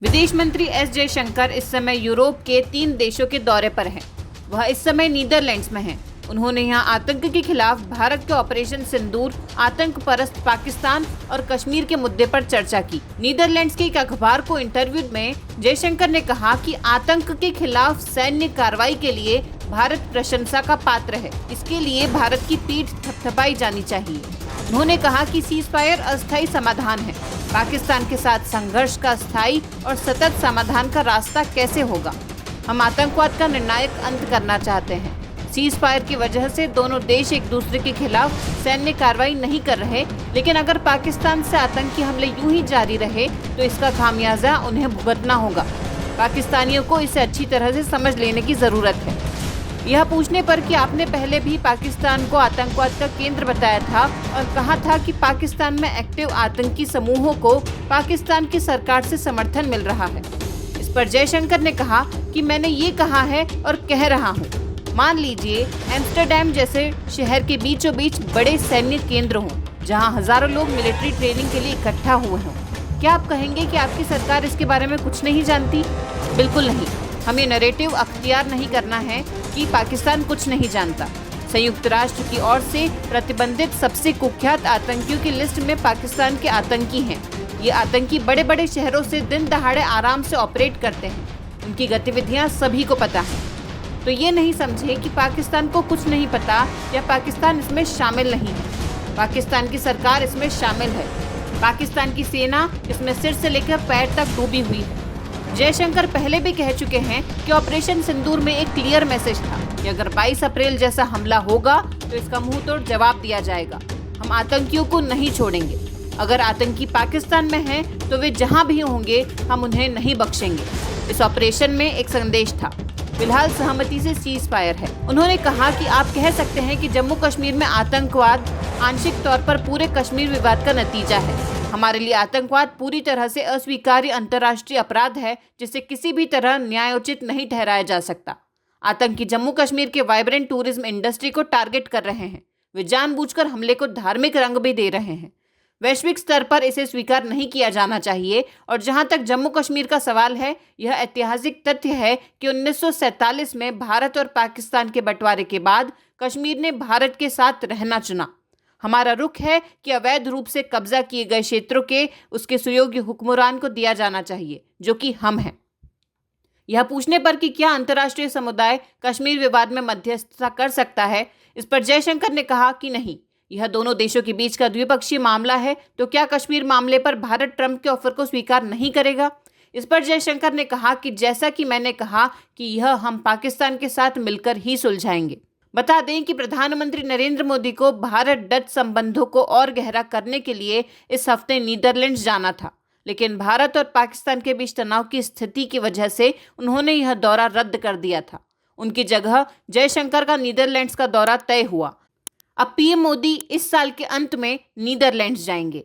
विदेश मंत्री एस जयशंकर इस समय यूरोप के 3 देशों के दौरे पर हैं। वह इस समय नीदरलैंड्स में हैं। उन्होंने यहां आतंक के खिलाफ भारत के ऑपरेशन सिंदूर, आतंक परस्त पाकिस्तान और कश्मीर के मुद्दे पर चर्चा की। नीदरलैंड्स के एक अखबार को इंटरव्यू में जयशंकर ने कहा कि आतंक के खिलाफ सैन्य कार्रवाई के लिए भारत प्रशंसा का पात्र है। इसके लिए भारत की पीठ थपथपाई जानी चाहिए। उन्होंने कहा कि सीज़फायर अस्थायी समाधान है। पाकिस्तान के साथ संघर्ष का स्थायी और सतत समाधान का रास्ता कैसे होगा? हम आतंकवाद का निर्णायक अंत करना चाहते हैं। सीज़फायर की वजह से दोनों देश एक दूसरे के खिलाफ सैन्य कार्रवाई नहीं कर रहे, लेकिन अगर पाकिस्तान से आतंकी हमले यूं ही जारी रहे तो इसका खामियाजा उन्हें भुगतना होगा। पाकिस्तानियों को इसे अच्छी तरह से समझ लेने की जरूरत है। यह पूछने पर कि आपने पहले भी पाकिस्तान को आतंकवाद का केंद्र बताया था और कहा था कि पाकिस्तान में एक्टिव आतंकी समूहों को पाकिस्तान की सरकार से समर्थन मिल रहा है। इस पर जयशंकर ने कहा कि मैंने ये कहा है और कह रहा हूँ। मान लीजिए एम्स्टर्डम जैसे शहर के बीचों बीच बड़े सैन्य केंद्र हों, जहाँ हजारों लोग मिलिट्री ट्रेनिंग के लिए इकट्ठा हुए हों। क्या आप कहेंगे कि आपकी सरकार इसके बारे में कुछ नहीं जानती? बिल्कुल नहीं। हमें नैरेटिव अख्तियार नहीं करना है कि पाकिस्तान कुछ नहीं जानता। संयुक्त राष्ट्र की ओर से प्रतिबंधित सबसे कुख्यात आतंकियों की लिस्ट में पाकिस्तान के आतंकी हैं। ये आतंकी बड़े बड़े शहरों से दिन दहाड़े आराम से ऑपरेट करते हैं। उनकी गतिविधियां सभी को पता है। तो ये नहीं समझे कि पाकिस्तान को कुछ नहीं पता या पाकिस्तान इसमें शामिल नहीं है। पाकिस्तान की सरकार इसमें शामिल है। पाकिस्तान की सेना इसमें सिर से लेकर पैर तक डूबी हुई है। जयशंकर पहले भी कह चुके हैं कि ऑपरेशन सिंदूर में एक क्लियर मैसेज था कि अगर 22 अप्रैल जैसा हमला होगा तो इसका मुंह तोड़ जवाब दिया जाएगा। हम आतंकियों को नहीं छोड़ेंगे। अगर आतंकी पाकिस्तान में हैं तो वे जहां भी होंगे हम उन्हें नहीं बख्शेंगे। इस ऑपरेशन में एक संदेश था। फिलहाल सहमति से सीज फायर है। उन्होंने कहा कि आप कह सकते हैं कि जम्मू कश्मीर में आतंकवाद आंशिक तौर पर पूरे कश्मीर विवाद का नतीजा है। हमारे लिए आतंकवाद पूरी तरह से अस्वीकार्य अंतर्राष्ट्रीय अपराध है, जिसे किसी भी तरह न्यायोचित नहीं ठहराया जा सकता। आतंकी जम्मू कश्मीर के वाइब्रेंट टूरिज्म इंडस्ट्री को टारगेट कर रहे हैं। वे जानबूझकर हमले को धार्मिक रंग भी दे रहे हैं। वैश्विक स्तर पर इसे स्वीकार नहीं किया जाना चाहिए। और जहां तक जम्मू कश्मीर का सवाल है, यह ऐतिहासिक तथ्य है कि 1947 में भारत और पाकिस्तान के बंटवारे के बाद कश्मीर ने भारत के साथ रहना चुना। हमारा रुख है कि अवैध रूप से कब्जा किए गए क्षेत्रों के उसके सुयोग्य हुक्मरान को दिया जाना चाहिए, जो कि हम हैं। यह पूछने पर कि क्या अंतर्राष्ट्रीय समुदाय कश्मीर विवाद में मध्यस्थता कर सकता है, इस पर जयशंकर ने कहा कि नहीं, यह दोनों देशों के बीच का द्विपक्षीय मामला है। तो क्या कश्मीर मामले पर भारत ट्रंप के ऑफर को स्वीकार नहीं करेगा? इस पर जयशंकर ने कहा कि जैसा कि मैंने कहा कि यह हम पाकिस्तान के साथ मिलकर ही सुलझाएंगे। बता दें कि प्रधानमंत्री नरेंद्र मोदी को भारत डच संबंधों को और गहरा करने के लिए इस हफ्ते नीदरलैंड्स जाना था, लेकिन भारत और पाकिस्तान के बीच तनाव की स्थिति की वजह से उन्होंने यह दौरा रद्द कर दिया था। उनकी जगह जयशंकर का नीदरलैंड्स का दौरा तय हुआ। अब पीएम मोदी इस साल के अंत में नीदरलैंड्स जाएंगे।